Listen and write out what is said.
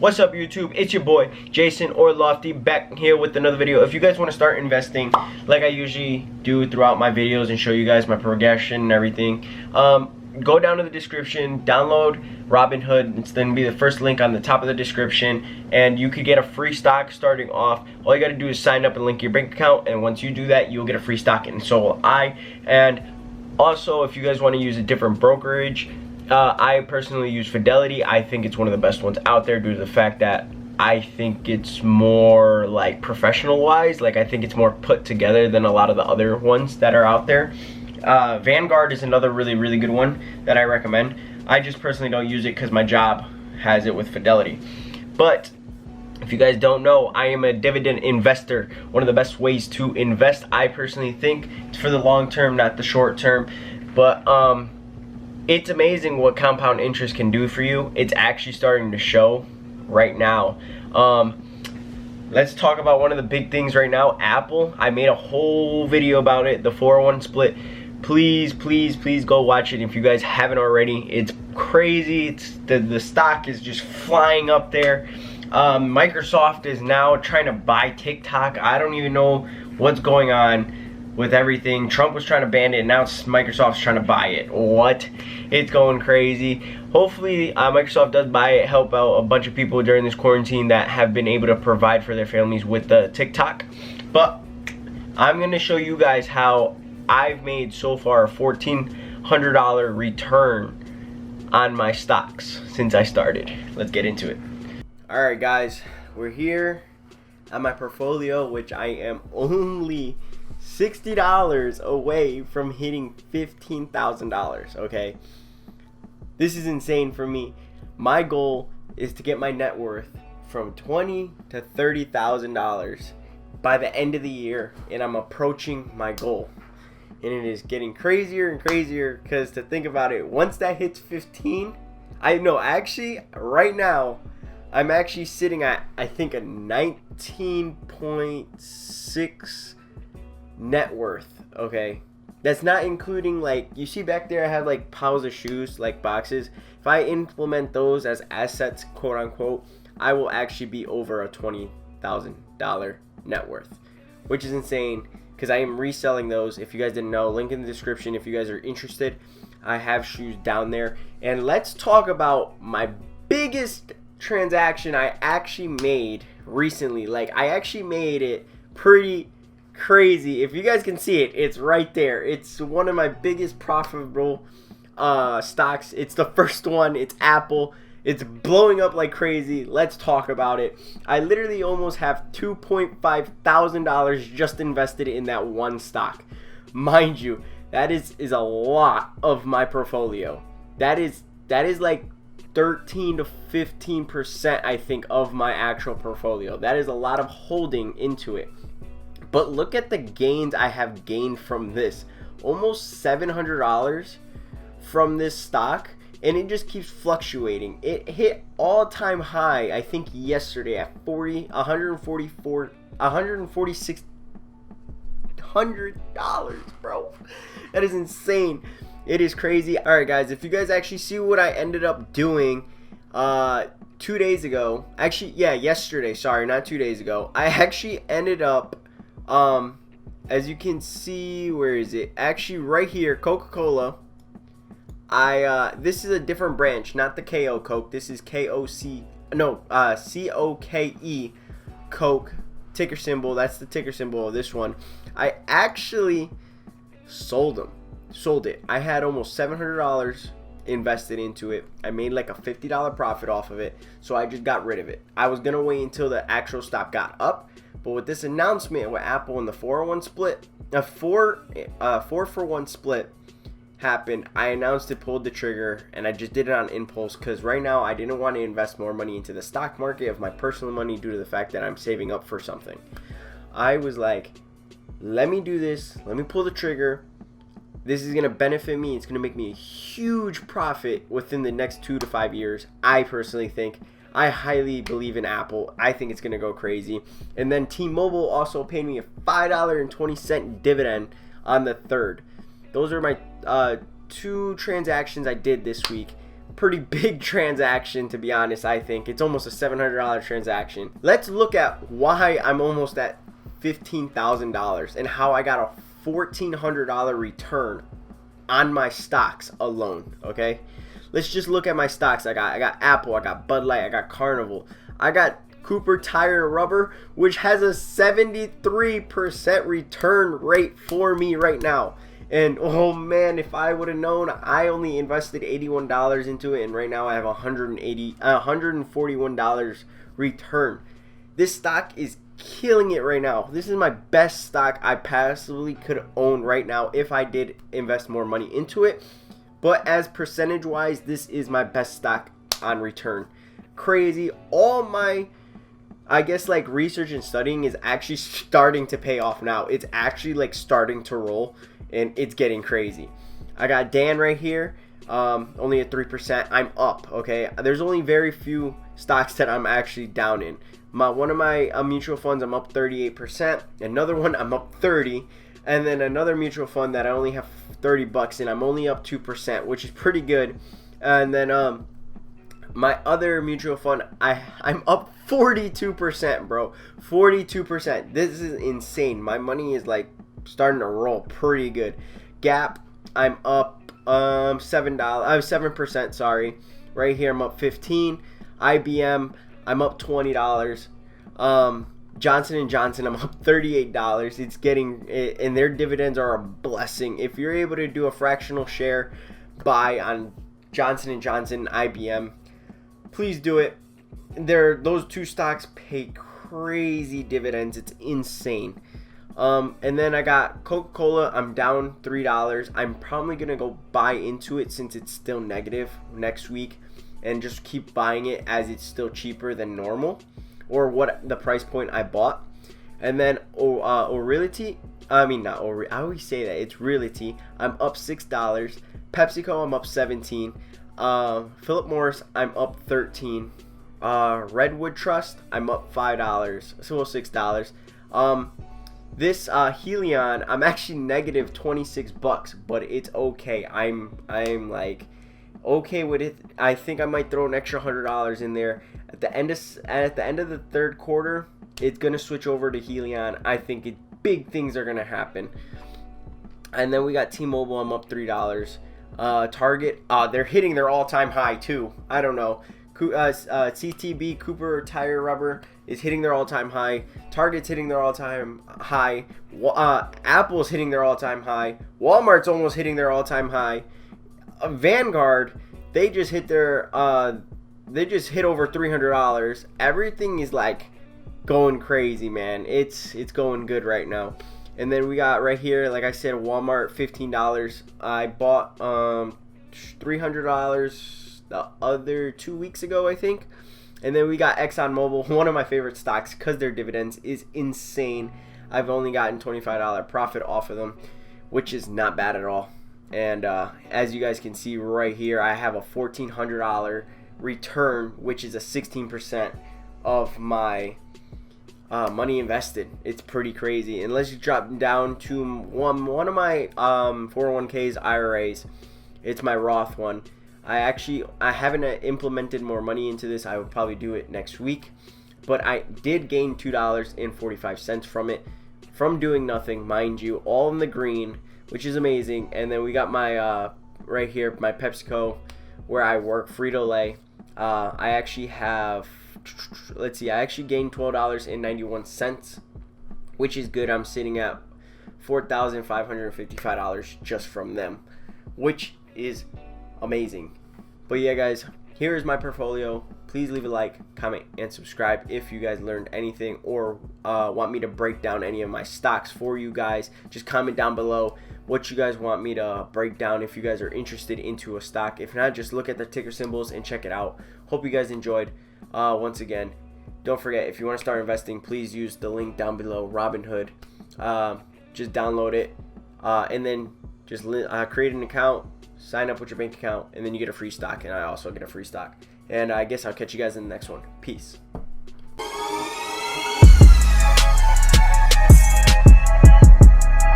What's up, YouTube? It's your boy Jason or Lofty back here with another video. If you guys want to start investing like I usually do throughout my videos and show you guys my progression and everything, go down to the description, download Robinhood. It's going to be the first link on the top of the description, and you could get a free stock starting off. All you got to do is sign up and link your bank account, and once you do that, you'll get a free stock, and so will I. And also, if you guys want to use a different brokerage, I personally use Fidelity. I think it's one of the best ones out there due to the fact that I think it's more like professional wise. Like, I think it's more put together than a lot of the other ones that are out there. Vanguard is another really good one that I recommend. I just personally don't use it because my job has it with Fidelity. But if you guys don't know, I am a dividend investor. One of the best ways to invest, I personally think, it's for the long term, not the short term. But it's amazing what compound interest can do for you. It's actually starting to show right now. Let's talk about one of the big things right now, Apple. I made a whole video about it, the 401 split. Please go watch it if you guys haven't already. It's crazy. It's the stock is just flying up there. Microsoft is now trying to buy TikTok. I don't even know what's going on with everything. Trump was trying to ban it, and now Microsoft's trying to buy it. What? It's going crazy. Hopefully Microsoft does buy it, help out a bunch of people during this quarantine that have been able to provide for their families with the TikTok. But I'm going to show you guys how I've made so far a $1,400 return on my stocks since I started. Let's get into it. Alright guys, we're here on my portfolio, which I am only $60 away from hitting $15,000. okay, this is insane for me. My goal is to get my net worth from $20,000 to $30,000 by the end of the year, and I'm approaching my goal, and it is getting crazier and crazier. Because to think about it, once that hits 15, I know actually right now I'm actually sitting at, I think, a 19.6 net worth. Okay, that's not including, like, you see back there I have like piles of shoes, like boxes. If I implement those as assets, quote unquote, I will actually be over a $20,000 net worth, which is insane because I am reselling those. If you guys didn't know, link in the description if you guys are interested. I have shoes down there. And let's talk about my biggest transaction I actually made recently. Like, I actually made it pretty crazy. If you guys can see it, it's right there. It's one of my biggest profitable stocks. It's the first one. It's Apple. It's blowing up like crazy. Let's talk about it. I literally almost have $2,500 just invested in that one stock. Mind you, that is a lot of my portfolio. That is like 13 to 15%, I think, of my actual portfolio. That is a lot of holding into it. But look at the gains I have gained from this. Almost $700 from this stock, and it just keeps fluctuating. It hit all-time high, I think, yesterday at $146,000, bro. That is insane. It is crazy. All right, guys, if you guys actually see what I ended up doing 2 days ago, actually, yeah, yesterday, sorry, not 2 days ago, I actually ended up, as you can see, where is it? Actually, right here, Coca-Cola. This is a different branch, not the KO Coke. This is C-O-K-E, Coke, ticker symbol. That's the ticker symbol of this one. I actually sold it. I had almost $700 invested into it. I made like a $50 profit off of it, so I just got rid of it. I was gonna wait until the actual stock got up, but with this announcement with Apple and the 401 split, a 4-for-1 split happened, I announced it, pulled the trigger, and I just did it on impulse because right now I didn't want to invest more money into the stock market of my personal money due to the fact that I'm saving up for something. I was like, let me do this, let me pull the trigger. This is going to benefit me. It's going to make me a huge profit within the next 2 to 5 years, I personally think. I highly believe in Apple. I think it's going to go crazy. And then T-Mobile also paid me a $5.20 dividend on the 3rd. Those are my 2 transactions I did this week. pretty big transaction, to be honest. I think it's almost a $700 transaction. Let's look at why I'm almost at $15,000 and how I got a $1,400 return on my stocks alone. Okay, let's just look at my stocks. I got Apple, I got Bud Light, I got Carnival, I got Cooper Tire and Rubber, which has a 73% return rate for me right now. And oh man, if I would have known, I only invested $81 into it, and right now I have $141 return. This stock is killing it right now. This is my best stock I possibly could own right now if I did invest more money into it. But as percentage wise, this is my best stock on return. Crazy. All my, I guess, like research and studying is actually starting to pay off now. It's actually like starting to roll, and it's getting crazy. I got Dan right here, only at 3%. I'm up. Okay, there's only very few stocks that I'm actually down in. One of my mutual funds, I'm up 38%. Another one, I'm up 30%. And then another mutual fund that I only have $30 in, I'm only up 2%, which is pretty good. And then my other mutual fund, I'm up 42%, bro. 42%. This is insane. My money is like starting to roll pretty good. Gap, I'm up $7%. Sorry, right here I'm up 15. IBM, I'm up $20. Johnson & Johnson, I'm up $38. It's getting, and their dividends are a blessing. If you're able to do a fractional share buy on Johnson & Johnson, IBM, please do it. Those two stocks pay crazy dividends. It's insane. And then I got Coca-Cola. I'm down $3. I'm probably gonna go buy into it since it's still negative next week, and just keep buying it as it's still cheaper than normal, or what the price point I bought. And then Realty, I always say that, it's Realty. I'm up $6. PepsiCo, I'm up 17. Philip Morris, I'm up 13. Redwood Trust, I'm up $5, so $6. This Helion, I'm actually negative $26, but it's okay. I'm like okay with it. I think I might throw an extra $100 in there. At the end of the third quarter, it's gonna switch over to Helion. I think big things are gonna happen. And then we got T-Mobile. I'm up $3. Target, they're hitting their all-time high too. I don't know. CTB, Cooper Tire Rubber, is hitting their all-time high. Target's hitting their all-time high. Apple's hitting their all-time high. Walmart's almost hitting their all-time high. Vanguard, they just hit over $300. Everything is like going crazy, man. It's going good right now. And then we got right here, like I said, Walmart, $15. I bought $300 the other 2 weeks ago, I think. And then we got ExxonMobil, one of my favorite stocks because their dividends is insane. I've only gotten $25 profit off of them, which is not bad at all. And as you guys can see right here, I have a $1,400 return, which is a 16% of my money invested. It's pretty crazy. And let's just drop down to one of my 401ks, IRAs. It's my Roth one. I haven't implemented more money into this. I would probably do it next week. But I did gain $2.45 from it, from doing nothing, mind you, all in the green, which is amazing. And then we got my right here, my PepsiCo, where I work, Frito-Lay. I actually have, let's see, I actually gained $12.91, which is good. I'm sitting at $4,555 just from them, which is amazing. But yeah, guys, here is my portfolio. Please leave a like, comment, and subscribe if you guys learned anything or want me to break down any of my stocks for you guys. Just comment down below what you guys want me to break down if you guys are interested into a stock. If not, just look at the ticker symbols and check it out. Hope you guys enjoyed. Once again, don't forget, if you want to start investing, please use the link down below, Robinhood. Just download it and then just create an account, sign up with your bank account, and then you get a free stock, and I also get a free stock. And I guess I'll catch you guys in the next one. Peace.